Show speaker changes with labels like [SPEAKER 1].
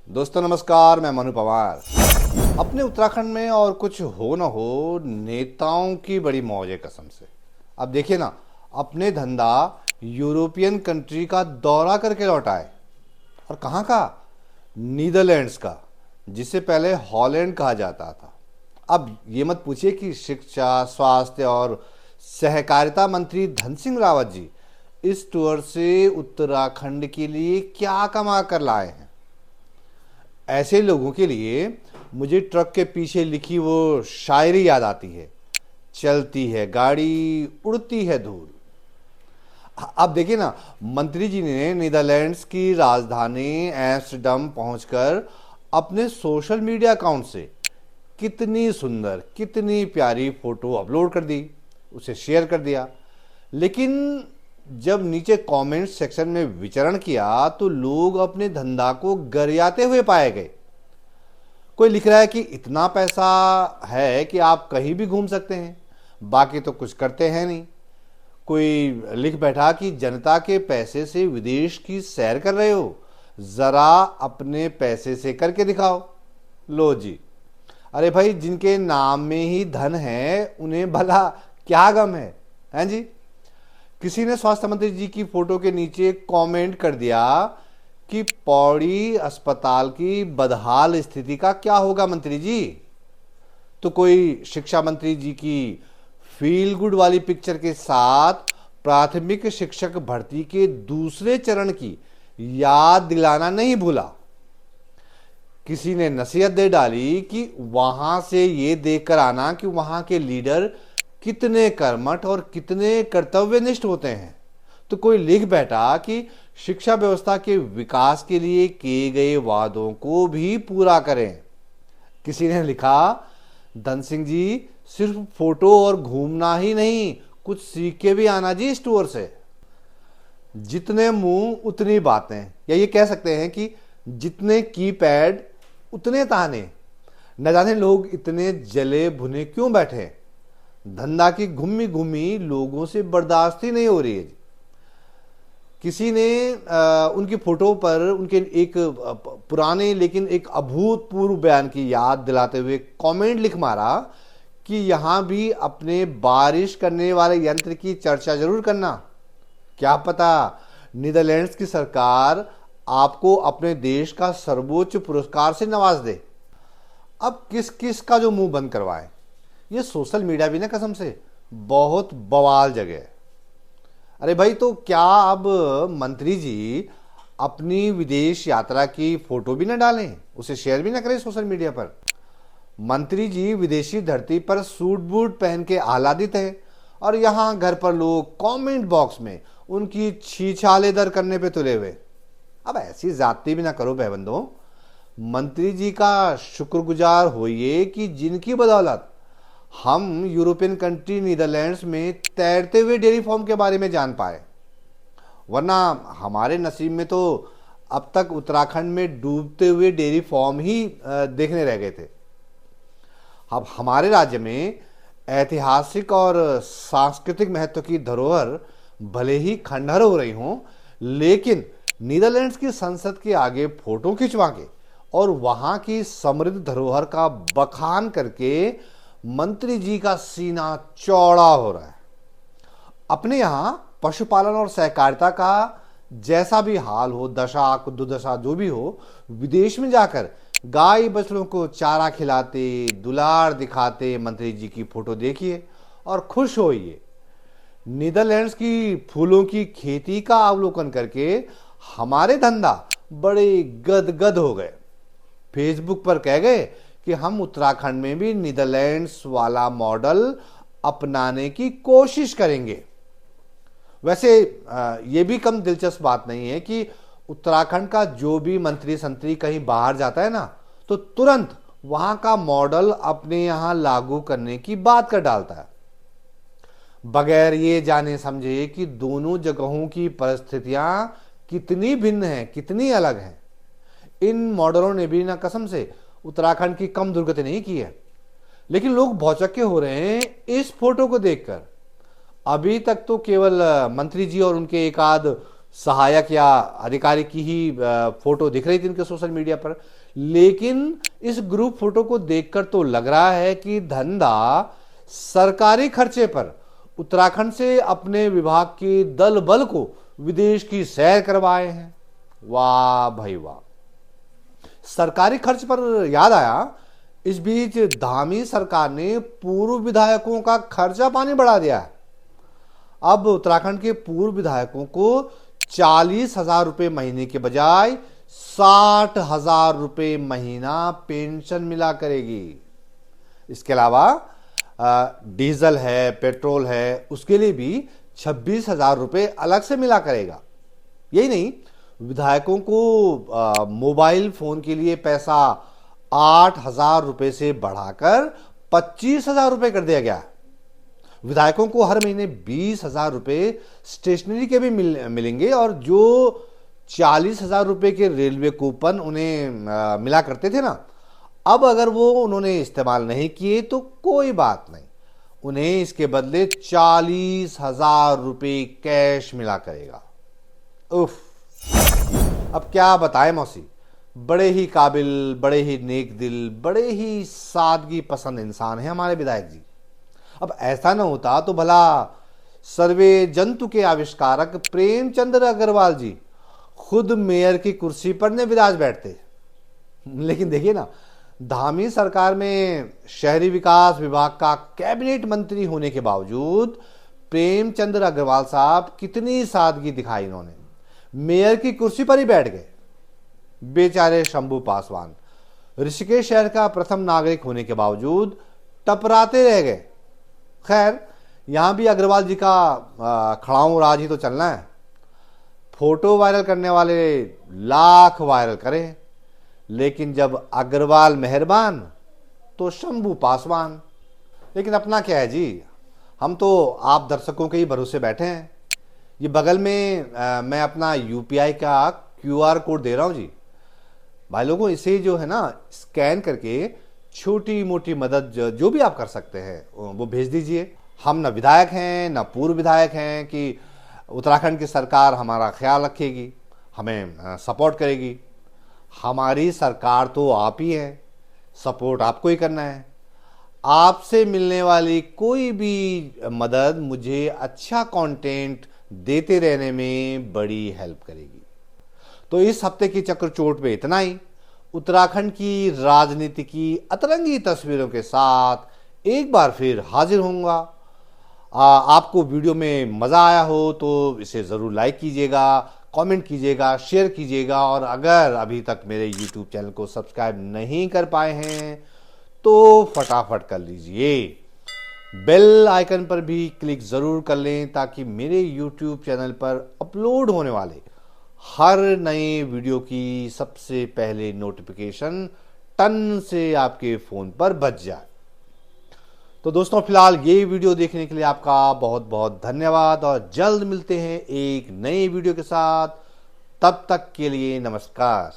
[SPEAKER 1] दोस्तों नमस्कार, मैं मनु पवार। अपने उत्तराखंड में और कुछ हो न हो, नेताओं की बड़ी मौज है कसम से। अब देखिए ना, अपने धंधा यूरोपियन कंट्री का दौरा करके लौटा है। और कहाँ का? नीदरलैंड्स का, जिसे पहले हॉलैंड कहा जाता था। अब ये मत पूछिए कि शिक्षा, स्वास्थ्य और सहकारिता मंत्री धन सिंह रावत जी इस टूर से उत्तराखंड के लिए क्या कमा कर लाए हैं। ऐसे लोगों के लिए मुझे ट्रक के पीछे लिखी वो शायरी याद आती है, चलती है गाड़ी, उड़ती है धूल। अब देखिए ना, मंत्री जी ने नीदरलैंड्स की राजधानी एम्स्टर्डम पहुंचकर अपने सोशल मीडिया अकाउंट से कितनी सुंदर, कितनी प्यारी फोटो अपलोड कर दी, उसे शेयर कर दिया। लेकिन जब नीचे कमेंट सेक्शन में विचरण किया तो लोग अपने धंधा को गरियाते हुए पाए गए। कोई लिख रहा है कि इतना पैसा है कि आप कहीं भी घूम सकते हैं, बाकी तो कुछ करते हैं नहीं। कोई लिख बैठा कि जनता के पैसे से विदेश की सैर कर रहे हो, जरा अपने पैसे से करके दिखाओ। लो जी, अरे भाई, जिनके नाम में ही धन है उन्हें भला क्या गम है, हैं जी। किसी ने स्वास्थ्य मंत्री जी की फोटो के नीचे कमेंट कर दिया कि पौड़ी अस्पताल की बदहाल स्थिति का क्या होगा मंत्री जी। तो कोई शिक्षा मंत्री जी की फील गुड वाली पिक्चर के साथ प्राथमिक शिक्षक भर्ती के दूसरे चरण की याद दिलाना नहीं भूला। किसी ने नसीहत दे डाली कि वहां से ये देखकर आना कि वहां के लीडर कितने कर्मठ और कितने कर्तव्यनिष्ठ होते हैं। तो कोई लिख बैठा कि शिक्षा व्यवस्था के विकास के लिए किए गए वादों को भी पूरा करें। किसी ने लिखा, धन सिंह जी, सिर्फ फोटो और घूमना ही नहीं, कुछ सीख के भी आना जी इस टूर से। जितने मुंह उतनी बातें, या ये कह सकते हैं कि जितने कीपैड उतने ताने। न जाने लोग इतने जले भुने क्यों बैठे। धंधा की घूमी घूमी लोगों से बर्दाश्त ही नहीं हो रही है। किसी ने उनकी फोटो पर उनके एक पुराने लेकिन एक अभूतपूर्व बयान की याद दिलाते हुए कमेंट लिख मारा कि यहां भी अपने बारिश करने वाले यंत्र की चर्चा जरूर करना। क्या पता नीदरलैंड्स की सरकार आपको अपने देश का सर्वोच्च पुरस्कार से नवाज दे। अब किस किस का जो मुंह बंद करवाए। ये सोशल मीडिया भी ना कसम से बहुत बवाल जगह है। अरे भाई, तो क्या अब मंत्री जी अपनी विदेश यात्रा की फोटो भी ना डालें, उसे शेयर भी ना करें सोशल मीडिया पर। मंत्री जी विदेशी धरती पर सूट बूट पहन के आह्लादित हैं और यहां घर पर लोग कमेंट बॉक्स में उनकी छीछाले दर करने पे तुले हुए। अब ऐसी जाति भी ना करो भाईबंधों। मंत्री जी का शुक्रगुजार होइए कि जिनकी बदौलत हम यूरोपियन कंट्री नीदरलैंड्स में तैरते हुए डेयरी फार्म के बारे में जान पाए। वरना हमारे नसीब में तो अब तक उत्तराखंड में डूबते हुए डेयरी फार्म ही देखने रह गए थे। अब हमारे राज्य में ऐतिहासिक और सांस्कृतिक महत्व की धरोहर भले ही खंडहर हो रही हों, लेकिन नीदरलैंड्स की संसद के आगे फोटो खिंचवा के और वहां की समृद्ध धरोहर का बखान करके मंत्री जी का सीना चौड़ा हो रहा है। अपने यहां पशुपालन और सहकारिता का जैसा भी हाल हो, दशा दुर्दशा जो भी हो, विदेश में जाकर गाय बछड़ों को चारा खिलाते, दुलार दिखाते मंत्री जी की फोटो देखिए और खुश होइए। नीदरलैंड्स की फूलों की खेती का अवलोकन करके हमारे धंधा बड़े गदगद हो गए। फेसबुक पर कह गए कि हम उत्तराखंड में भी नीदरलैंड्स वाला मॉडल अपनाने की कोशिश करेंगे। वैसे ये भी कम दिलचस्प बात नहीं है कि उत्तराखंड का जो भी मंत्री संतरी कहीं बाहर जाता है ना, तो तुरंत वहां का मॉडल अपने यहां लागू करने की बात कर डालता है, बगैर ये जाने समझे कि दोनों जगहों की परिस्थितियां कितनी भिन्न हैं, कितनी अलग हैं। इन मॉडलों ने भी ना कसम से उत्तराखंड की कम दुर्गति नहीं की है। लेकिन लोग भौचक्के हो रहे हैं इस फोटो को देखकर। अभी तक तो केवल मंत्री जी और उनके एक आध सहायक या अधिकारी की ही फोटो दिख रही थी इनके सोशल मीडिया पर। लेकिन इस ग्रुप फोटो को देखकर तो लग रहा है कि धंधा सरकारी खर्चे पर उत्तराखंड से अपने विभाग के दल बल को विदेश की सैर करवाए हैं। वाह भाई वाह। सरकारी खर्च पर याद आया, इस बीच धामी सरकार ने पूर्व विधायकों का खर्चा पानी बढ़ा दिया है। अब उत्तराखंड के पूर्व विधायकों को 40,000 रुपए महीने के बजाय 60,000 रुपए महीना पेंशन मिला करेगी। इसके अलावा डीजल है, पेट्रोल है, उसके लिए भी 26,000 रुपए अलग से मिला करेगा। यही नहीं, विधायकों को मोबाइल फोन के लिए पैसा 8,000 रुपए से बढ़ाकर 25,000 रुपए कर दिया गया। विधायकों को हर महीने 20,000 रुपए स्टेशनरी के भी मिलेंगे और जो 40,000 रुपए के रेलवे कूपन उन्हें मिला करते थे ना, अब अगर वो उन्होंने इस्तेमाल नहीं किए तो कोई बात नहीं, उन्हें इसके बदले 40,000 रुपए कैश मिला करेगा। उफ, अब क्या बताएं मौसी, बड़े ही काबिल, बड़े ही नेक दिल, बड़े ही सादगी पसंद इंसान है हमारे विधायक जी। अब ऐसा ना होता तो भला सर्वे जंतु के आविष्कारक प्रेमचंद्र अग्रवाल जी खुद मेयर की कुर्सी पर ने विराज बैठते। लेकिन देखिए ना, धामी सरकार में शहरी विकास विभाग का कैबिनेट मंत्री होने के बावजूद प्रेमचंद्र अग्रवाल साहब कितनी सादगी दिखाई इन्होंने, मेयर की कुर्सी पर ही बैठ गए। बेचारे शंभू पासवान ऋषिकेश शहर का प्रथम नागरिक होने के बावजूद टपराते रह गए। खैर, यहां भी अग्रवाल जी का खड़ाऊं राज ही तो चलना है। फोटो वायरल करने वाले लाख वायरल करें, लेकिन जब अग्रवाल मेहरबान तो शंभू पासवान। लेकिन अपना क्या है जी, हम तो आप दर्शकों के ही भरोसे बैठे हैं। ये बगल में मैं अपना यूपीआई का क्यूआर कोड दे रहा हूं जी। भाई लोगों, इसे जो है ना स्कैन करके छोटी मोटी मदद जो भी आप कर सकते हैं वो भेज दीजिए। हम ना विधायक हैं ना पूर्व विधायक हैं कि उत्तराखंड की सरकार हमारा ख्याल रखेगी, हमें सपोर्ट करेगी। हमारी सरकार तो आप ही है, सपोर्ट आपको ही करना है। आपसे मिलने वाली कोई भी मदद मुझे अच्छा कंटेंट देते रहने में बड़ी हेल्प करेगी। तो इस हफ्ते की चक्रचोट में इतना ही। उत्तराखंड की राजनीति की अतरंगी तस्वीरों के साथ एक बार फिर हाजिर होऊंगा। आपको वीडियो में मजा आया हो तो इसे जरूर लाइक कीजिएगा, कमेंट कीजिएगा, शेयर कीजिएगा और अगर अभी तक मेरे YouTube चैनल को सब्सक्राइब नहीं कर पाए हैं तो फटाफट कर लीजिए। बेल आइकन पर भी क्लिक जरूर कर लें ताकि मेरे YouTube चैनल पर अपलोड होने वाले हर नए वीडियो की सबसे पहले नोटिफिकेशन टन से आपके फोन पर बज जाए। तो दोस्तों, फिलहाल ये वीडियो देखने के लिए आपका बहुत बहुत धन्यवाद और जल्द मिलते हैं एक नए वीडियो के साथ। तब तक के लिए नमस्कार।